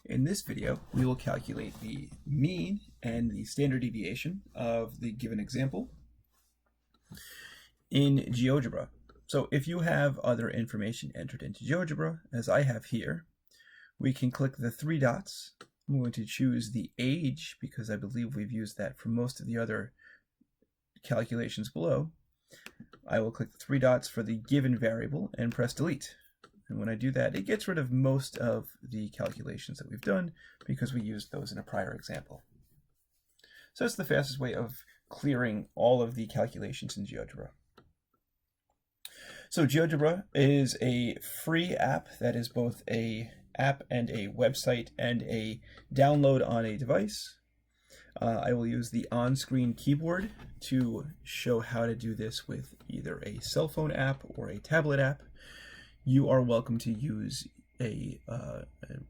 In this video, we will calculate the mean and the standard deviation of the given example in Geogebra. So if you have other information entered into Geogebra, as I have here, we can click the three dots. I'm going to choose the age because I believe we've used that for most of the other calculations below. I will click the three dots for the given variable and press delete. And when I do that, it gets rid of most of the calculations that we've done because we used those in a prior example. So that's the fastest way of clearing all of the calculations in Geogebra. So Geogebra is a free app that is both an app and a website and a download on a device. I will use the on-screen keyboard to show how to do this with either a cell phone app or a tablet app. You are welcome to use a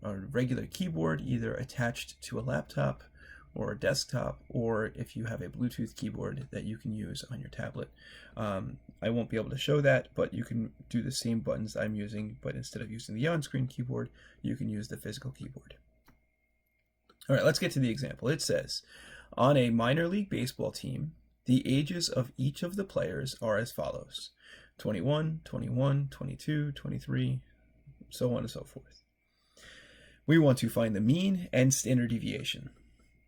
regular keyboard either attached to a laptop or a desktop, or if you have a Bluetooth keyboard that you can use on your tablet. I won't be able to show that, but you can do the same buttons I'm using, but instead of using the on-screen keyboard, you can use the physical keyboard. All right, let's get to the example. It says, on a minor league baseball team, the ages of each of the players are as follows: 21, 21, 22, 23, so on and so forth. We want to find the mean and standard deviation.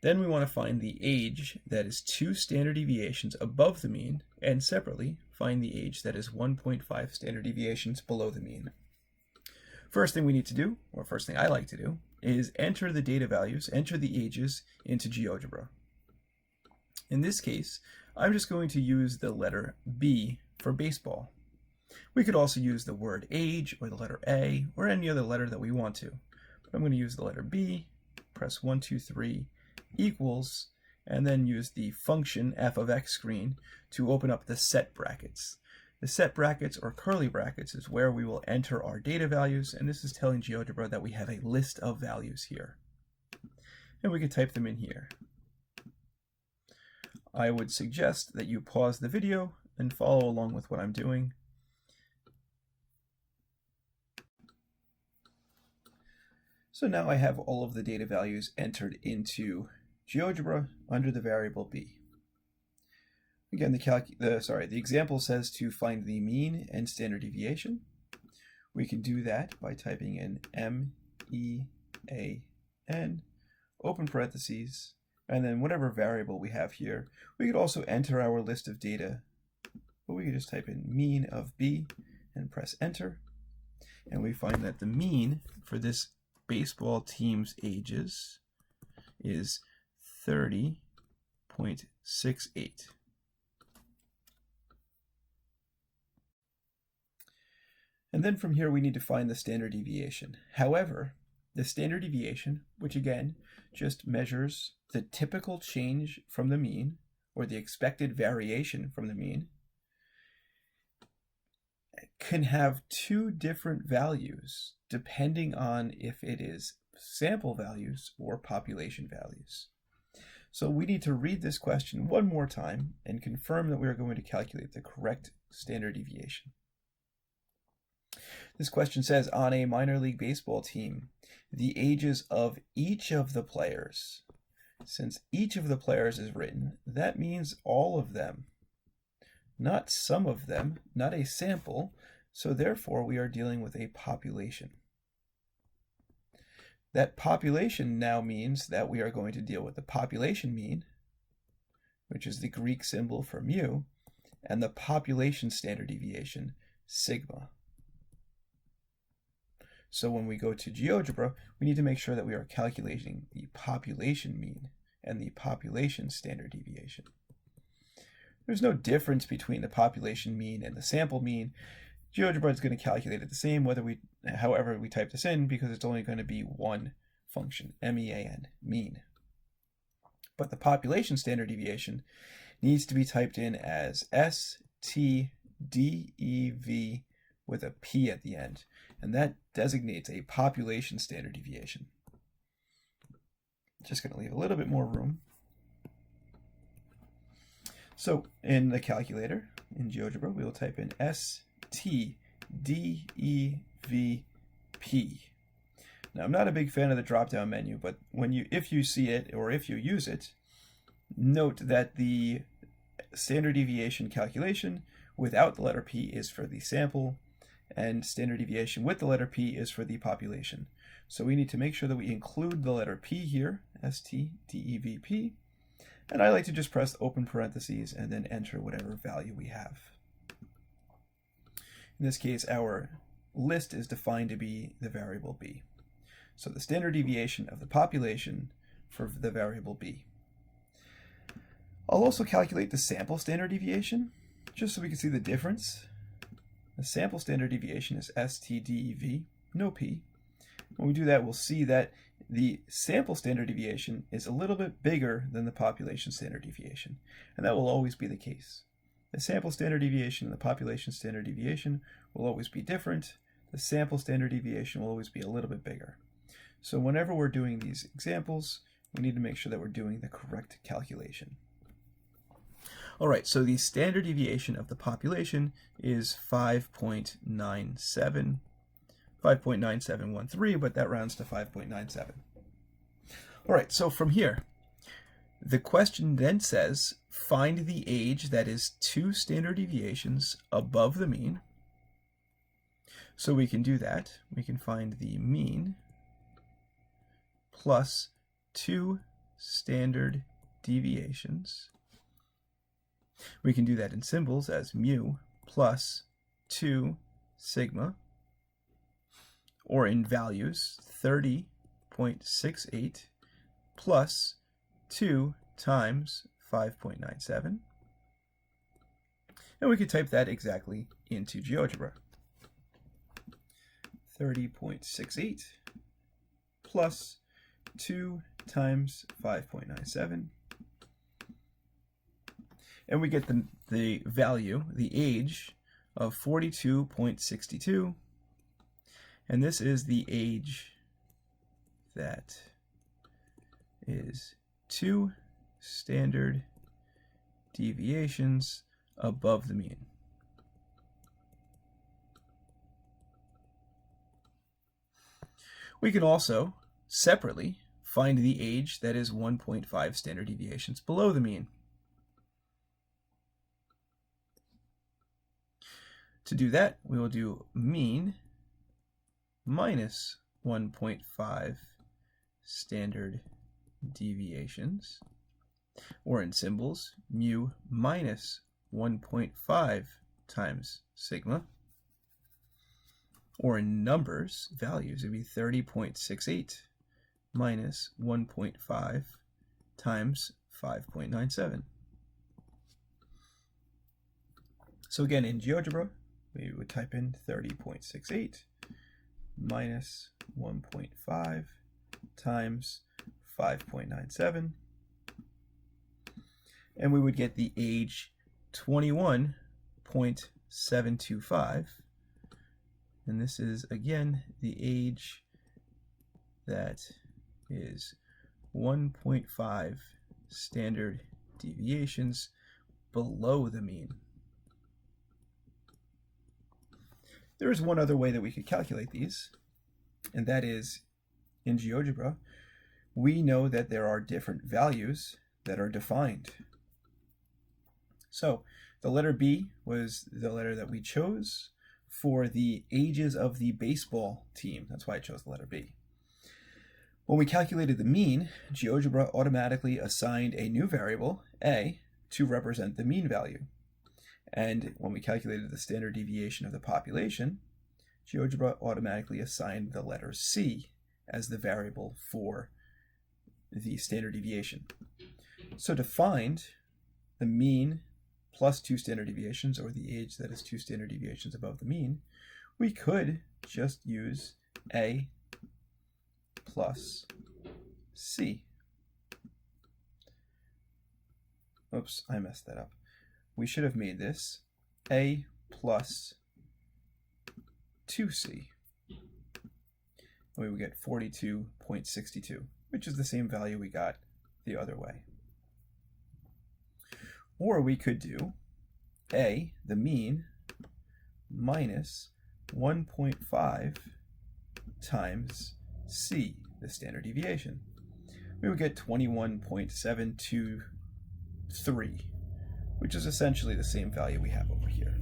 Then we want to find the age that is 2 standard deviations above the mean, and separately find the age that is 1.5 standard deviations below the mean. First thing we need to do, or first thing I like to do, is enter the data values, enter the ages into Geogebra. In this case, I'm just going to use the letter B for baseball. We could also use the word age or the letter A or any other letter that we want to. But I'm going to use the letter B, press 1, 2, 3, equals, and then use the function f of x screen to open up the set brackets. The set brackets or curly brackets is where we will enter our data values, and this is telling Geogebra that we have a list of values here. And we can type them in here. I would suggest that you pause the video and follow along with what I'm doing. So now I have all of the data values entered into Geogebra under the variable b. Again, the example says to find the mean and standard deviation. We can do that by typing in MEAN, open parentheses, and then whatever variable we have here. We could also enter our list of data, but we could just type in mean of b and press enter. And we find that the mean for this baseball team's ages is 30.68. And then from here we need to find the standard deviation. However, the standard deviation, which again just measures the typical change from the mean or the expected variation from the mean, can have two different values depending on if it is sample values or population values. So we need to read this question one more time and confirm that we are going to calculate the correct standard deviation. This question says, on a minor league baseball team, the ages of each of the players. Since each of the players is written, that means all of them, not some of them, not a sample, so therefore we are dealing with a population. That population now means that we are going to deal with the population mean, which is the Greek symbol for mu, and the population standard deviation, sigma. So when we go to Geogebra, we need to make sure that we are calculating the population mean and the population standard deviation. There's no difference between the population mean and the sample mean. Geogebra is going to calculate it the same however we type this in, because it's only going to be one function, MEAN, mean. But the population standard deviation needs to be typed in as STDEV with a P at the end, and that designates a population standard deviation. Just going to leave a little bit more room. So in the calculator, in Geogebra, we will type in STDEVP. Now, I'm not a big fan of the drop-down menu, but if you see it or if you use it, note that the standard deviation calculation without the letter P is for the sample, and standard deviation with the letter P is for the population. So we need to make sure that we include the letter P here, STDEVP, and I like to just press open parentheses and then enter whatever value we have. In this case, our list is defined to be the variable B. So the standard deviation of the population for the variable B. I'll also calculate the sample standard deviation, just so we can see the difference. The sample standard deviation is STDEV, no P. When we do that, we'll see that the sample standard deviation is a little bit bigger than the population standard deviation, and that will always be the case. The sample standard deviation and the population standard deviation will always be different. The sample standard deviation will always be a little bit bigger. So whenever we're doing these examples, we need to make sure that we're doing the correct calculation. All right, so the standard deviation of the population is 5.9713, but that rounds to 5.97. All right, so from here, the question then says, find the age that is 2 standard deviations above the mean. So we can do that. We can find the mean plus 2 standard deviations. We can do that in symbols as mu plus 2 sigma, or in values 30.68 plus 2 times 5.97. And we could type that exactly into GeoGebra. 30.68 plus 2 times 5.97. And we get the value, the age, of 42.62. And this is the age that is 2 standard deviations above the mean. We can also separately find the age that is 1.5 standard deviations below the mean. To do that, we will do mean minus 1.5 standard deviations, or in symbols, mu minus 1.5 times sigma, or in numbers, values, it would be 30.68 minus 1.5 times 5.97. So again, in GeoGebra, we would type in 30.68 minus 1.5 times 5.97, and we would get the age 21.725, and this is again the age that is 1.5 standard deviations below the mean. There is one other way that we could calculate these, and that is in GeoGebra, we know that there are different values that are defined. So the letter B was the letter that we chose for the ages of the baseball team. That's why I chose the letter B. When we calculated the mean, GeoGebra automatically assigned a new variable, A, to represent the mean value. And when we calculated the standard deviation of the population, GeoGebra automatically assigned the letter C as the variable for the standard deviation. So to find the mean plus 2 standard deviations, or the age that is 2 standard deviations above the mean, we could just use A plus C. Oops, I messed that up. We should have made this A plus 2C. We would get 42.62, which is the same value we got the other way. Or we could do A, the mean, minus 1.5 times C, the standard deviation, we would get 21.723, which is essentially the same value we have over here.